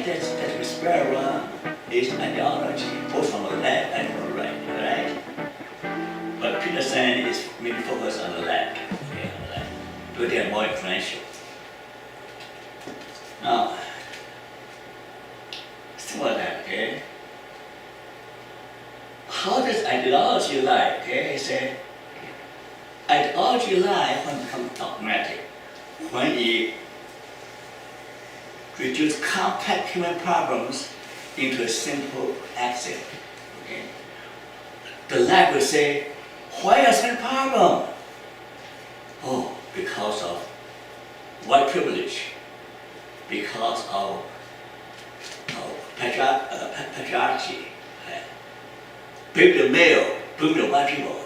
that whisperer is ideology, both from the left and from the right, right? But Peterson is maybe focused on the left, okay, on the left, because they are more influential. Now, think about that, okay? How does ideology lie? Okay, he said, ideology lies when it becomes dogmatic, when it reduces complex human problems into a simple axiom. Okay? The left will say, why is that a problem? Oh, because of white privilege, because of patriarchy. Blame the male, blame the white people.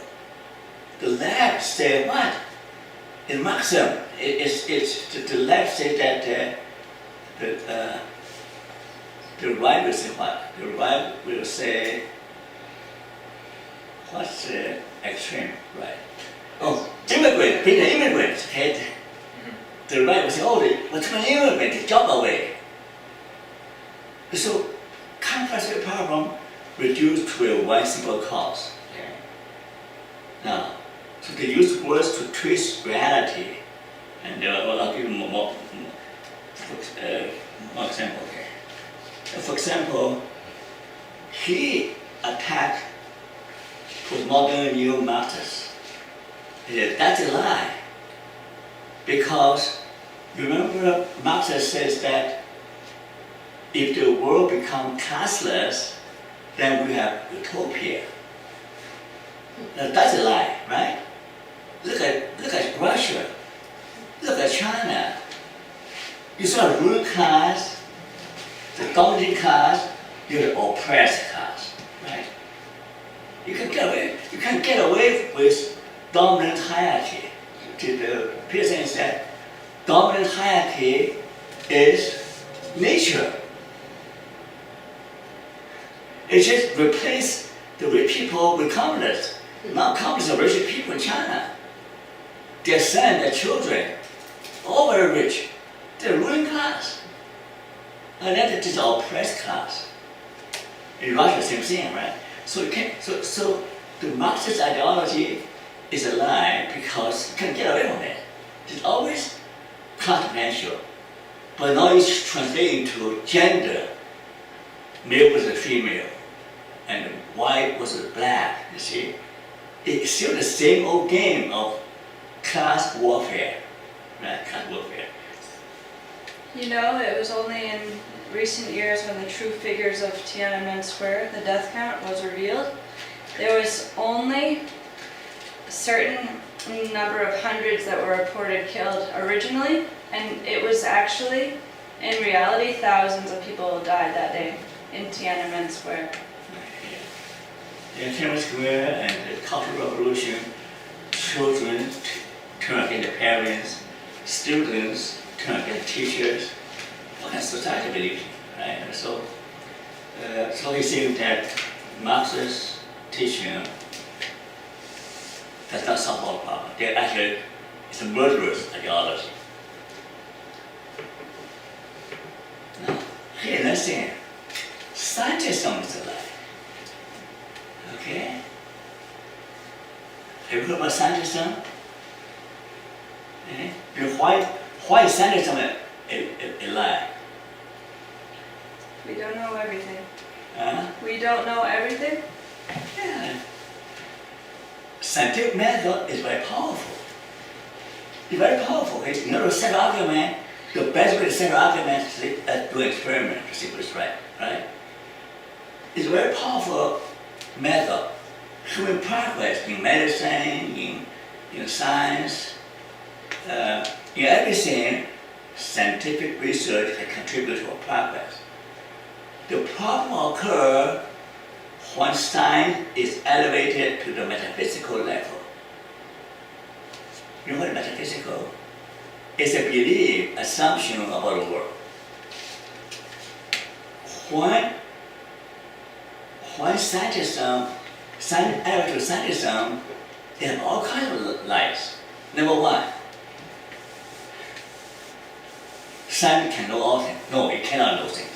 The left say what? In Marxism, the left say that the right will say what? The right will say, what's the extreme right? Oh, immigrant, bring the immigrants. Okay? The right will say, oh, we're too many immigrants, take job away. So, complex problem reduced to a one simple cause. Okay? Now, so they use words to twist reality, and I'll give you more example. Okay? For example, he attacked postmodern neo-Marxists. That's a lie, because remember Marxist says that if the world becomes classless, then we have utopia. Now, that's a lie, right? Look at Russia. Look at China. You saw the ruling class, the dominating class, you're the oppressed class, right? You can't get away with dominant hierarchy. Pearson said, dominant hierarchy is nature. It just replaced the rich people with communists. Now communists are rich people in China. Their sons, their children, all very rich. They're ruling class. And then it is the oppressed class. In Russia, same thing, right? So the Marxist ideology is a lie because you can't get away from it. It's always class potential. But now it's translated into gender. Male versus female. And white versus black, you see. It's still the same old game of class warfare, right? Class warfare. You know, it was only in recent years when the true figures of Tiananmen Square, the death count, was revealed. There was only a certain number of hundreds that were reported killed originally, and it was actually, in reality, thousands of people died that day in Tiananmen Square. In Tiananmen Square and the Cultural Revolution, children turn against their parents, students turn against teachers. What kind of society we live in, right? So he said that Marxist teaching does not solve all problems. They're actually, it's a murderous ideology. Now, here let's say, scientism is a lie. Okay? Have you heard about scientism? Eh? And why is scientism a lie? We don't know everything. Huh? We don't know everything? Yeah. Scientific method is very powerful. It's very powerful. Okay? You know, to settle argument, the best way to settle argument is to do an experiment to see what's right. It's a very powerful method. Human progress in medicine, in science, in everything, scientific research can contribute to our progress. The problem occurs when science is elevated to the metaphysical level. You know what metaphysical? It's a belief, assumption about the world. When scientism, elevated scientism, they have all kinds of lies. Number one, science can know all things. No, it cannot know things.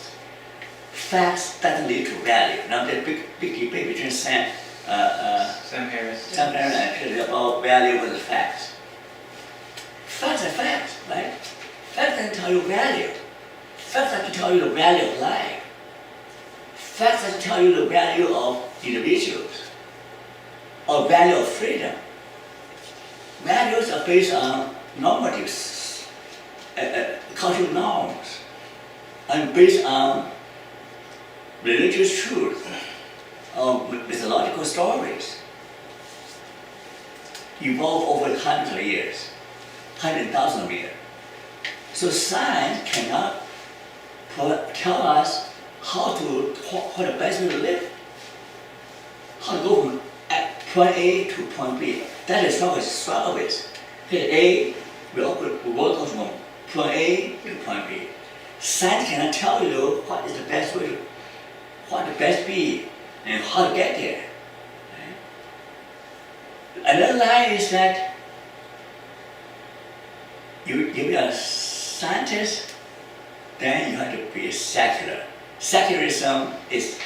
facts doesn't lead to value. Now there's big debate between Sam Harris. and Peter about value versus facts. Facts are facts, right? Facts doesn't tell you value. Facts doesn't tell you the value of life. Facts doesn't tell you the value of individuals or value of freedom. Values are based on normatives, cultural norms, and based on religious truth or mythological stories. Evolved over hundreds of years, 100,000 years. So science cannot tell us what the best way to live, how to go from point A to point B. That is what we struggle with. Okay, we go from point A to point B. Science cannot tell you what is the best way, what the best B, and how to get there. Right? Another lie is that if you're a scientist, then you have to be secular. Secularism is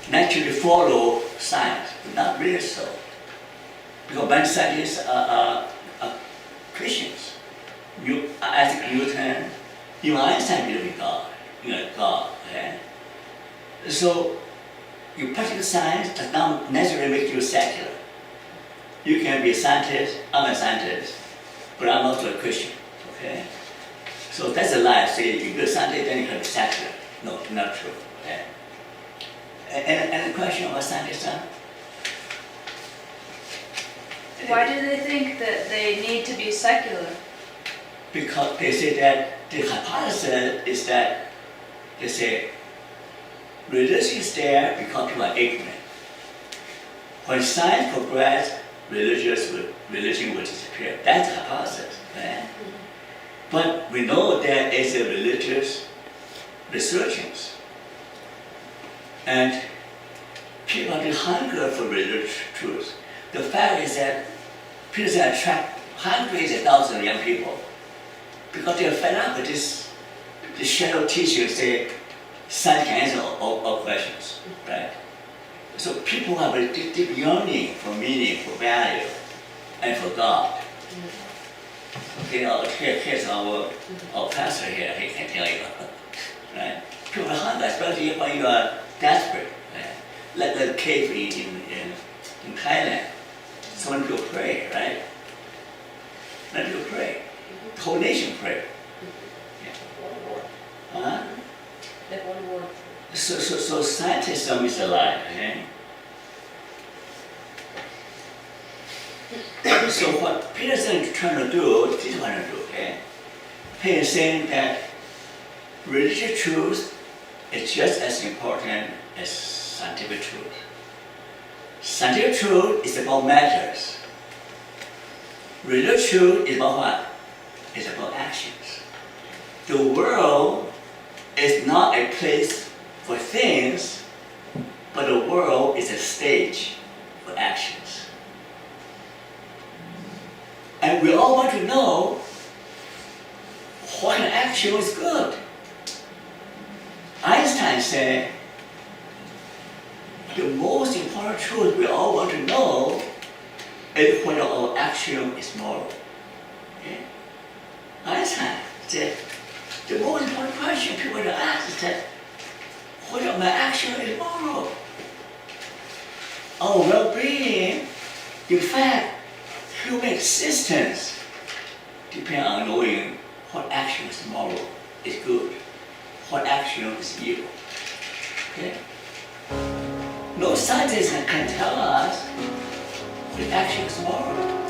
naturally follow science, but not really so. Because many scientists are Christians. Isaac Newton, even Einstein believed in God, God. Okay? So, you practice science does not necessarily make you secular. You can be a scientist, I'm a scientist, but I'm also a Christian. Okay? So that's a lie. Say if you're a scientist, then you can be secular. No, not true. Okay? Any question about scientists? Why do they think that they need to be secular? Because they say that the hypothesis is that they say religion is there because people are ignorant. When science progresses, religion will disappear. That's the hypothesis. Right? But we know there is a religious resurgence. And people are hunger for religious truth. The fact is that people attract hundreds of thousands of young people because they're fed up with this shallow teaching say science can answer all questions, right? So people have a deep yearning for meaning, for value, and for God. Okay, here's our pastor here, he can tell you, right? People are hungry, especially when you are desperate. Right? Like the cave in Thailand, so many people pray, right? Many people pray. The whole nation pray. Yeah. That one word. So scientism is a lie. Okay? So what Peterson is trying to do, this is what I do, okay? Peter is saying that religious truth is just as important as scientific truth. Scientific truth is about matters. Religious truth is about what? It's about actions. The world is not a place for things, but the world is a stage for actions. And we all want to know what an action is good. Einstein said, the most important truth we all want to know is whether our action is moral. Okay? Einstein said, the most important question people want to ask is that whether my action is moral. Our well-being, in fact, human existence depends on knowing what action is moral, is good, what action is evil. Okay? No scientist can tell us what action is moral.